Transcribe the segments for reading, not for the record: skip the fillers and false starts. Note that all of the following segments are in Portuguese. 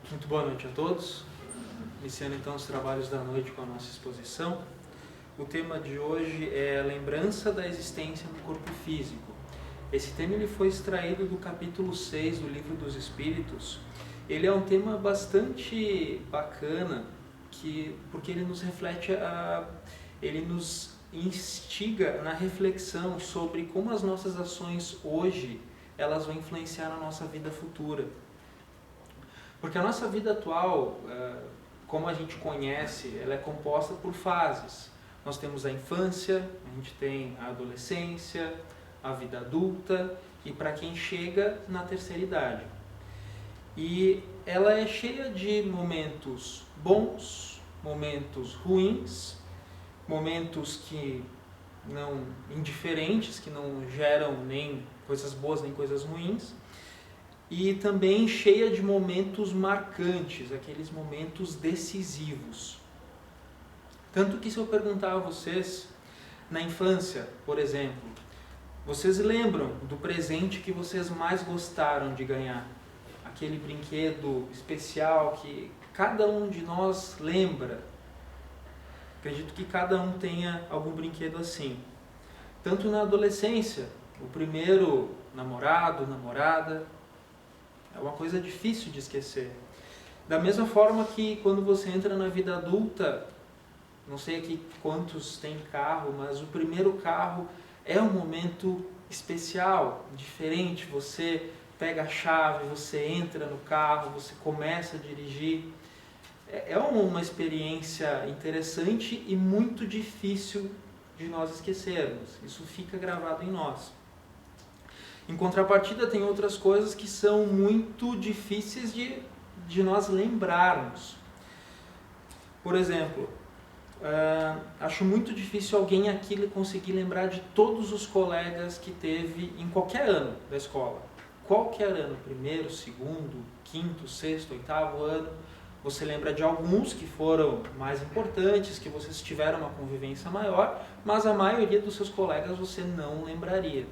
Muito boa noite a todos. Iniciando então os trabalhos da noite com a nossa exposição. O tema de hoje é a lembrança da existência no corpo físico. Esse tema ele foi extraído do capítulo 6 do Livro dos Espíritos. Ele é um tema bastante bacana, porque ele nos reflete, ele nos instiga na reflexão sobre como as nossas ações hoje elas vão influenciar na nossa vida futura. Porque a nossa vida atual, como a gente conhece, ela é composta por fases. Nós temos a infância, a gente tem a adolescência, a vida adulta e para quem chega na terceira idade. E ela é cheia de momentos bons, momentos ruins, momentos que não indiferentes, que não geram nem coisas boas nem coisas ruins. E também cheia de momentos marcantes, aqueles momentos decisivos. Tanto que se eu perguntar a vocês, na infância, por exemplo, vocês lembram do presente que vocês mais gostaram de ganhar? Aquele brinquedo especial que cada um de nós lembra. Acredito que cada um tenha algum brinquedo assim. Tanto na adolescência, o primeiro namorado, namorada, é uma coisa difícil de esquecer. Da mesma forma que quando você entra na vida adulta, não sei aqui quantos têm carro, mas o primeiro carro é um momento especial, diferente. Você pega a chave, você entra no carro, você começa a dirigir. É uma experiência interessante e muito difícil de nós esquecermos. Isso fica gravado em nós. Em contrapartida, tem outras coisas que são muito difíceis de nós lembrarmos. Por exemplo, acho muito difícil alguém aqui conseguir lembrar de todos os colegas que teve em qualquer ano da escola. Qualquer ano, primeiro, segundo, quinto, sexto, oitavo ano, você lembra de alguns que foram mais importantes, que vocês tiveram uma convivência maior, mas a maioria dos seus colegas você não lembraria.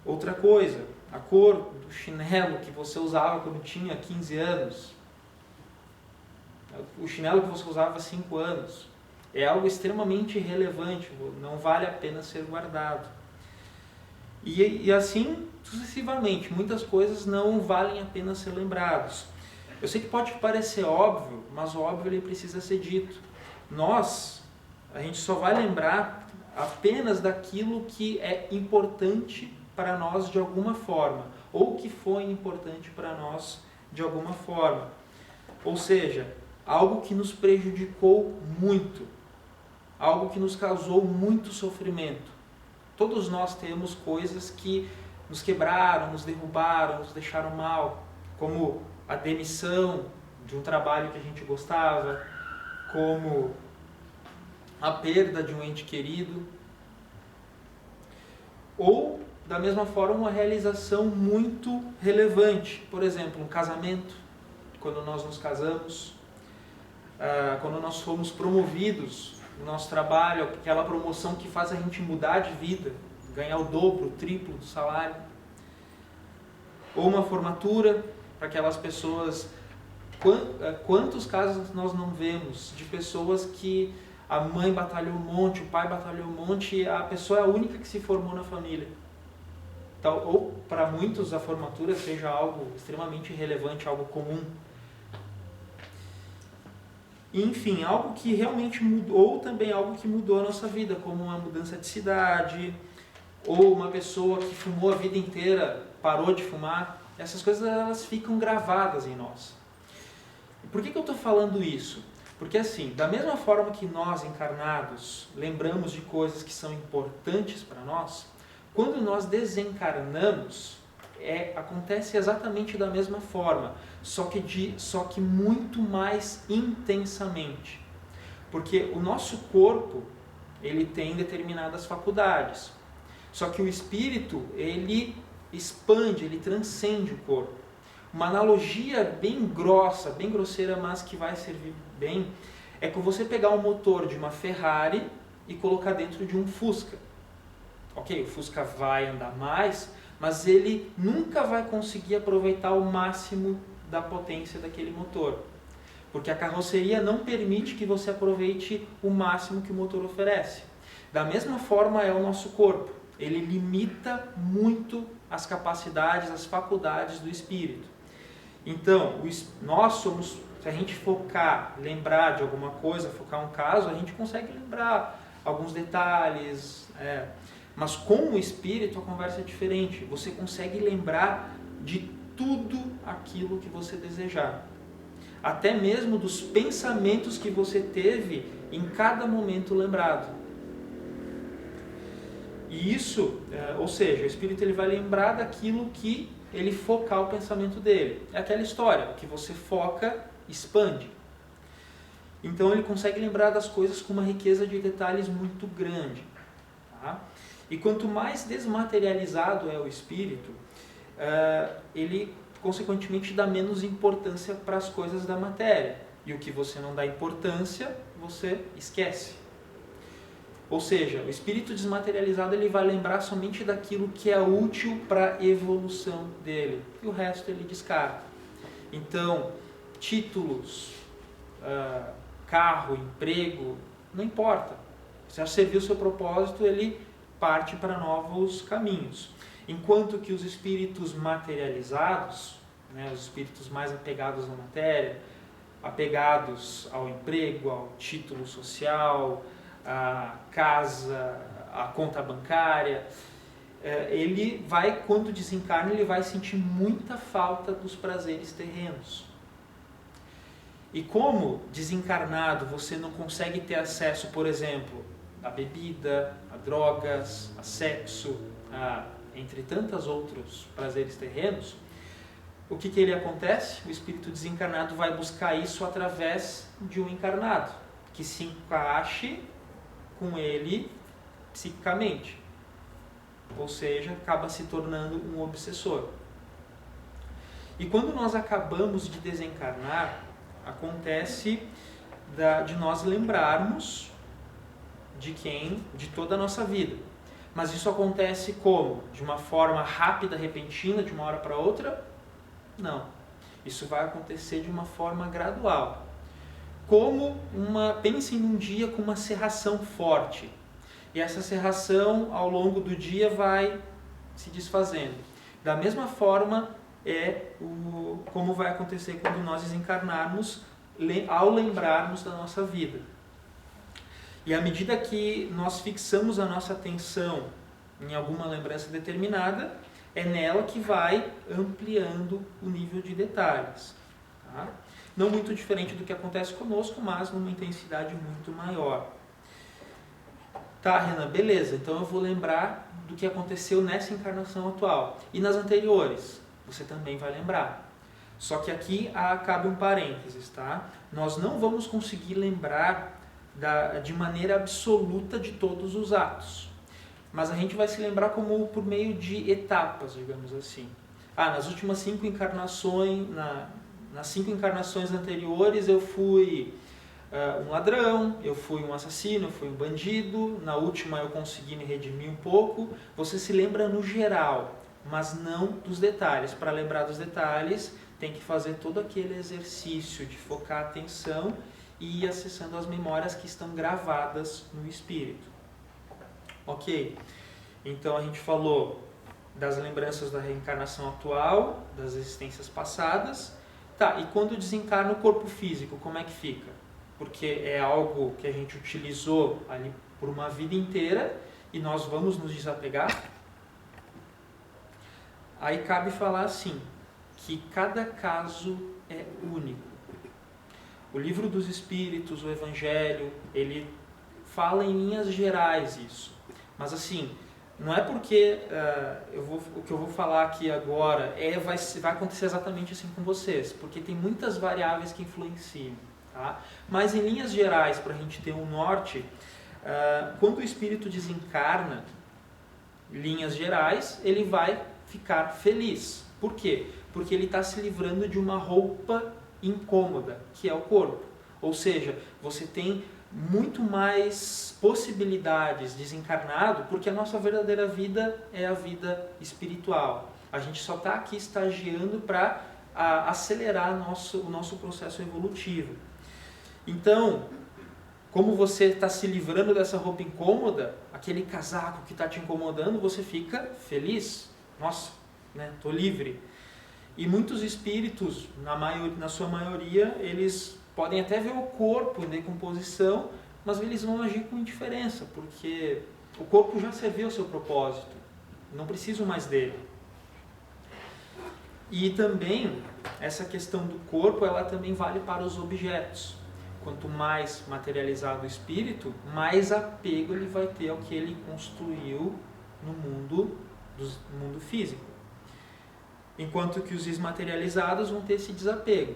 Outra coisa, a cor do chinelo que você usava quando tinha 15 anos, o chinelo que você usava há 5 anos, é algo extremamente relevante, não vale a pena ser guardado. E assim sucessivamente, muitas coisas não valem a pena ser lembradas. Eu sei que pode parecer óbvio, mas o óbvio ele precisa ser dito. A gente só vai lembrar apenas daquilo que é importante para nós de alguma forma, ou que foi importante para nós de alguma forma. Ou seja, algo que nos prejudicou muito, algo que nos causou muito sofrimento. Todos nós temos coisas que nos quebraram, nos derrubaram, nos deixaram mal, como a demissão de um trabalho que a gente gostava, como a perda de um ente querido, ou da mesma forma, uma realização muito relevante. Por exemplo, um casamento, quando nós nos casamos, quando nós fomos promovidos no nosso trabalho, aquela promoção que faz a gente mudar de vida, ganhar o dobro, o triplo do salário. Ou uma formatura, para aquelas pessoas... Quantos casos nós não vemos de pessoas que a mãe batalhou um monte, o pai batalhou um monte e a pessoa é a única que se formou na família? Ou para muitos a formatura seja algo extremamente relevante, algo comum. Enfim, algo que realmente mudou, ou também algo que mudou a nossa vida, como uma mudança de cidade, ou uma pessoa que fumou a vida inteira, parou de fumar. Essas coisas elas ficam gravadas em nós. Por que eu estou falando isso? Porque assim, da mesma forma que nós encarnados lembramos de coisas que são importantes para nós, quando nós desencarnamos, acontece exatamente da mesma forma, só que muito mais intensamente. Porque o nosso corpo, ele tem determinadas faculdades, só que o espírito, ele expande, ele transcende o corpo. Uma analogia bem grossa, bem grosseira, mas que vai servir bem, é que você pegar o motor de uma Ferrari e colocar dentro de um Fusca. Ok, o Fusca vai andar mais, mas ele nunca vai conseguir aproveitar o máximo da potência daquele motor. Porque a carroceria não permite que você aproveite o máximo que o motor oferece. Da mesma forma é o nosso corpo. Ele limita muito as capacidades, as faculdades do espírito. Então, nós somos, se a gente focar, lembrar de alguma coisa, focar um caso, a gente consegue lembrar alguns detalhes. Mas com o espírito a conversa é diferente. Você consegue lembrar de tudo aquilo que você desejar. Até mesmo dos pensamentos que você teve em cada momento lembrado. E isso, ou seja, o espírito ele vai lembrar daquilo que ele focar o pensamento dele. É aquela história, que você foca, expande. Então ele consegue lembrar das coisas com uma riqueza de detalhes muito grande. Tá? E quanto mais desmaterializado é o espírito, ele consequentemente dá menos importância para as coisas da matéria. E o que você não dá importância, você esquece. Ou seja, o espírito desmaterializado ele vai lembrar somente daquilo que é útil para a evolução dele. E o resto ele descarta. Então, títulos, carro, emprego, não importa. Se já serviu o seu propósito, ele parte para novos caminhos. Enquanto que os espíritos materializados, os espíritos mais apegados à matéria, apegados ao emprego, ao título social, à casa, à conta bancária, ele vai, quando desencarna, ele vai sentir muita falta dos prazeres terrenos. E como desencarnado você não consegue ter acesso, por exemplo, à bebida, a drogas, a sexo, entre tantos outros prazeres terrenos, o que ele acontece? O espírito desencarnado vai buscar isso através de um encarnado, que se encaixe com ele psiquicamente. Ou seja, acaba se tornando um obsessor. E quando nós acabamos de desencarnar, acontece de nós lembrarmos de toda a nossa vida. Mas isso acontece como? De uma forma rápida, repentina, de uma hora para outra? Não. Isso vai acontecer de uma forma gradual. Pensem num dia com uma cerração forte. E essa cerração, ao longo do dia, vai se desfazendo. Da mesma forma, como vai acontecer quando nós desencarnarmos, ao lembrarmos da nossa vida. E à medida que nós fixamos a nossa atenção em alguma lembrança determinada, é nela que vai ampliando o nível de detalhes. Tá? Não muito diferente do que acontece conosco, mas numa intensidade muito maior. Tá, Renan, beleza, então eu vou lembrar do que aconteceu nessa encarnação atual. E nas anteriores? Você também vai lembrar. Só que aqui cabe um parênteses, tá? Nós não vamos conseguir lembrar de maneira absoluta de todos os atos. Mas a gente vai se lembrar como por meio de etapas, digamos assim. Nas últimas 5 encarnações, nas 5 encarnações anteriores eu fui um ladrão, eu fui um assassino, eu fui um bandido, na última eu consegui me redimir um pouco. Você se lembra no geral, mas não dos detalhes. Para lembrar dos detalhes, tem que fazer todo aquele exercício de focar a atenção e ir acessando as memórias que estão gravadas no espírito. Ok, então a gente falou das lembranças da reencarnação atual, das existências passadas. Tá, e quando desencarna o corpo físico, como é que fica? Porque é algo que a gente utilizou ali por uma vida inteira e nós vamos nos desapegar? Aí cabe falar assim, que cada caso é único. O Livro dos Espíritos, o Evangelho, ele fala em linhas gerais isso. Mas assim, não é porque o que eu vou falar aqui agora vai acontecer exatamente assim com vocês, porque tem muitas variáveis que influenciam. Tá? Mas em linhas gerais, para a gente ter um norte, quando o espírito desencarna, linhas gerais, ele vai ficar feliz. Por quê? Porque ele está se livrando de uma roupa incômoda, que é o corpo. Ou seja, você tem muito mais possibilidades desencarnado, porque a nossa verdadeira vida é a vida espiritual. A gente só está aqui estagiando para a acelerar o nosso processo evolutivo. Então, como você está se livrando dessa roupa incômoda, aquele casaco que está te incomodando, você fica feliz. Nossa, né? Tô livre. E muitos espíritos, na sua maioria, eles podem até ver o corpo em decomposição, mas eles vão agir com indiferença, porque o corpo já serviu o seu propósito. Não preciso mais dele. E também, essa questão do corpo, ela também vale para os objetos. Quanto mais materializado o espírito, mais apego ele vai ter ao que ele construiu no mundo físico. Enquanto que os desmaterializados vão ter esse desapego.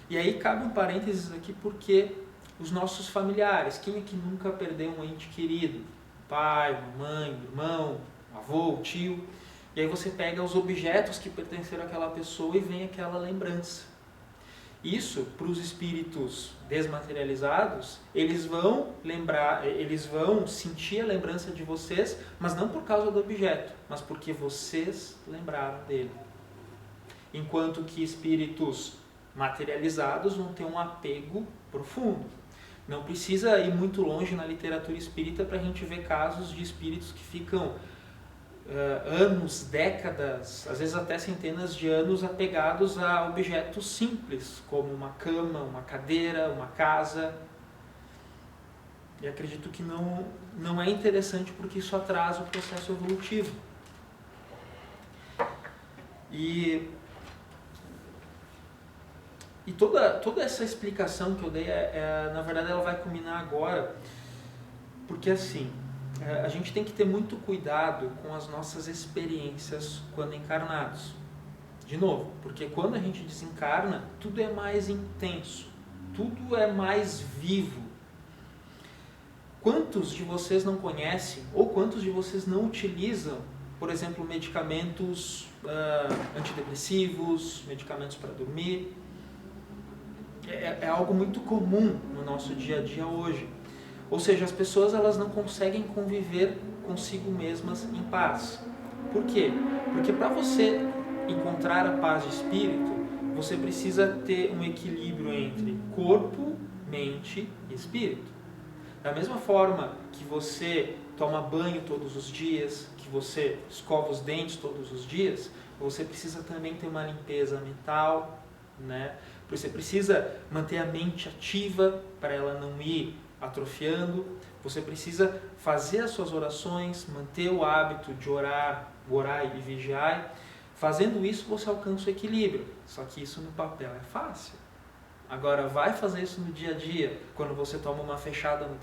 E aí cabe um parênteses aqui, porque os nossos familiares, quem é que nunca perdeu um ente querido? Pai, mãe, irmão, avô, tio. E aí você pega os objetos que pertenceram àquela pessoa e vem aquela lembrança. Isso, para os espíritos desmaterializados, eles vão sentir a lembrança de vocês, mas não por causa do objeto, mas porque vocês lembraram dele. Enquanto que espíritos materializados vão ter um apego profundo. Não precisa ir muito longe na literatura espírita para a gente ver casos de espíritos que ficam anos, décadas, às vezes até centenas de anos apegados a objetos simples, como uma cama, uma cadeira, uma casa. E acredito que não é interessante, porque isso atrasa o processo evolutivo. E toda essa explicação que eu dei, na verdade, ela vai culminar agora, porque assim, a gente tem que ter muito cuidado com as nossas experiências quando encarnados. De novo, porque quando a gente desencarna, tudo é mais intenso, tudo é mais vivo. Quantos de vocês não conhecem, ou quantos de vocês não utilizam, por exemplo, medicamentos antidepressivos, medicamentos para dormir? É algo muito comum no nosso dia a dia hoje. Ou seja, as pessoas elas não conseguem conviver consigo mesmas em paz. Por quê? Porque para você encontrar a paz de espírito, você precisa ter um equilíbrio entre corpo, mente e espírito. Da mesma forma que você toma banho todos os dias, que você escova os dentes todos os dias, você precisa também ter uma limpeza mental, né? Você precisa manter a mente ativa para ela não ir atrofiando. Você precisa fazer as suas orações, manter o hábito de orar e vigiar. Fazendo isso, você alcança o equilíbrio. Só que isso no papel é fácil. Agora, vai fazer isso no dia a dia, quando você toma uma fechada no